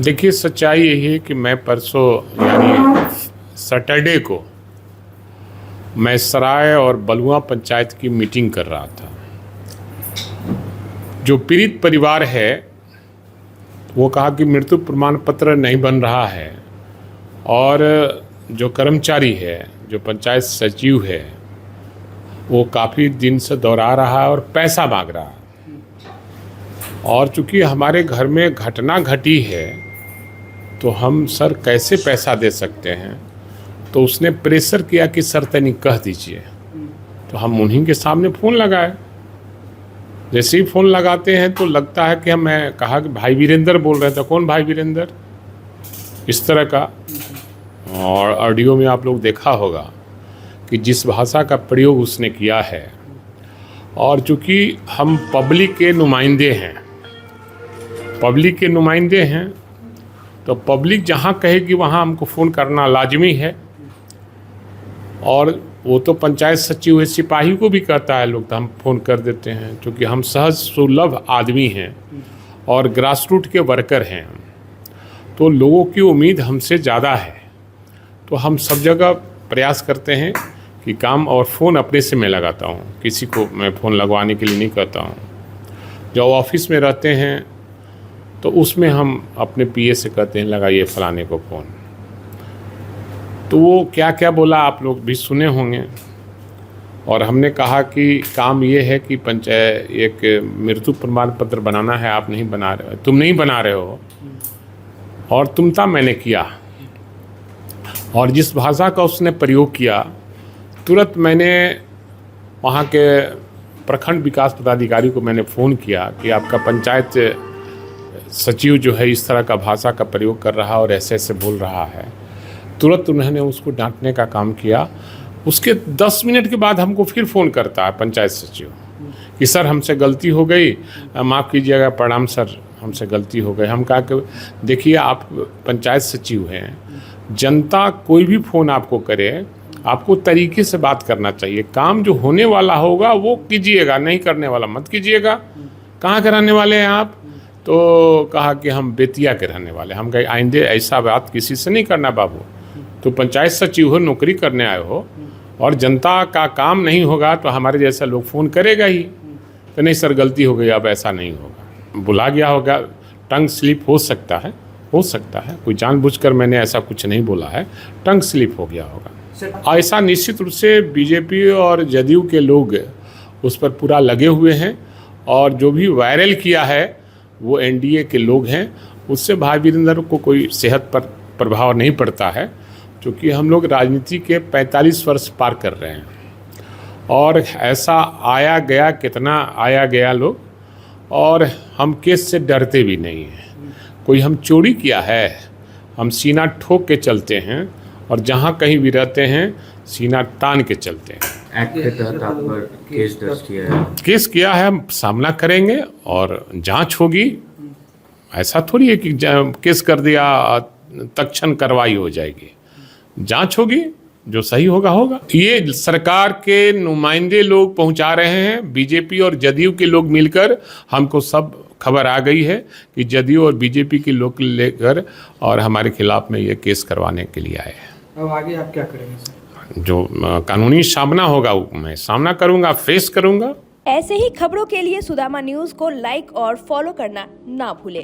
देखिए, सच्चाई यही है कि मैं परसों यानी सैटरडे को मैं सराय और बलुआ पंचायत की मीटिंग कर रहा था। जो पीड़ित परिवार है वो कहा कि मृत्यु प्रमाण पत्र नहीं बन रहा है और जो कर्मचारी है, जो पंचायत सचिव है, वो काफ़ी दिन से दोहरा रहा है और पैसा मांग रहा है। और चूँकि हमारे घर में घटना घटी है तो हम सर कैसे पैसा दे सकते हैं, तो उसने प्रेशर किया कि सर तनिक कह दीजिए। तो हम उन्हीं के सामने फ़ोन लगाए। जैसे ही फ़ोन लगाते हैं तो लगता है कि मैं कहा कि भाई वीरेंद्र बोल रहे थे। कौन भाई वीरेंद्र, इस तरह का। और ऑडियो में आप लोग देखा होगा कि जिस भाषा का प्रयोग उसने किया है। और चूँकि हम पब्लिक के नुमाइंदे हैं तो पब्लिक जहाँ कहेगी वहाँ हमको फ़ोन करना लाजमी है। और वो तो पंचायत सचिव है, सिपाही को भी कहता है लोग, तो हम फ़ोन कर देते हैं क्योंकि हम सहज सुलभ आदमी हैं और ग्रास रूट के वर्कर हैं। तो लोगों की उम्मीद हमसे ज़्यादा है, तो हम सब जगह प्रयास करते हैं कि काम, और फ़ोन अपने से मैं लगाता हूँ, किसी को मैं फ़ोन लगवाने के लिए नहीं कहता हूँ। जब ऑफिस में रहते हैं तो उसमें हम अपने पीए से कहते हैं लगाइए फलाने को फ़ोन। तो वो क्या क्या बोला आप लोग भी सुने होंगे। और हमने कहा कि काम ये है कि पंचायत एक मृत्यु प्रमाण पत्र बनाना है, आप नहीं बना रहे हो, तुम नहीं बना रहे हो, और तुमता मैंने किया। और जिस भाषा का उसने प्रयोग किया, तुरंत मैंने वहाँ के प्रखंड विकास पदाधिकारी को मैंने फ़ोन किया कि आपका पंचायत सचिव जो है इस तरह का भाषा का प्रयोग कर रहा है और ऐसे ऐसे बोल रहा है। तुरंत उन्होंने उसको डांटने का काम किया। उसके 10 मिनट के बाद हमको फिर फ़ोन करता है पंचायत सचिव कि सर हमसे गलती हो गई, माफ़ कीजिएगा, प्रणाम सर, हमसे गलती हो गई। हम कहा कि देखिए, आप पंचायत सचिव हैं, जनता कोई भी फ़ोन आपको करे, आपको तरीके से बात करना चाहिए। काम जो होने वाला होगा वो कीजिएगा, नहीं करने वाला मत कीजिएगा। कहाँ के रहने वाले हैं आप? तो कहा कि हम बेतिया के रहने वाले। हम कहे आइंदे ऐसा बात किसी से नहीं करना बाबू। तो पंचायत सचिव हो, नौकरी करने आए हो, और जनता का काम नहीं होगा तो हमारे जैसा लोग फ़ोन करेगा ही। तो नहीं सर, गलती हो गई, अब ऐसा नहीं होगा। बुला गया होगा, टंग स्लिप हो सकता है, कोई जानबूझकर मैंने ऐसा कुछ नहीं बोला है, टंग स्लिप हो गया होगा। ऐसा निश्चित रूप से बीजेपी और जदयू के लोग उस पर पूरा लगे हुए हैं। और जो भी वायरल किया है वो एनडीए के लोग हैं। उससे भाई वीरेंद्र को कोई सेहत पर प्रभाव नहीं पड़ता है, क्योंकि हम लोग राजनीति के 45 वर्ष पार कर रहे हैं। और ऐसा आया गया, कितना आया गया लोग, और हम केस से डरते भी नहीं हैं। कोई हम चोरी किया है, हम सीना ठोक के चलते हैं, और जहाँ कहीं भी रहते हैं सीना तान के चलते हैं। एक्ट के तहत आप पर केस दर्ज किया है? हम सामना करेंगे और जांच होगी। ऐसा थोड़ी है कि केस कर दिया तत्क्षण कार्रवाई हो जाएगी। जांच होगी, जो सही होगा। ये सरकार के नुमाइंदे लोग पहुंचा रहे हैं, बीजेपी और जदयू के लोग मिलकर। हमको सब खबर आ गई है कि जदयू और बीजेपी के लोग लेकर और हमारे खिलाफ में ये केस करवाने के लिए आए हैं। अब आगे आप क्या करेंगे सर? जो कानूनी सामना होगा मैं सामना करूंगा, फेस करूंगा। ऐसे ही खबरों के लिए सुदामा न्यूज़ को लाइक और फॉलो करना ना भूलें।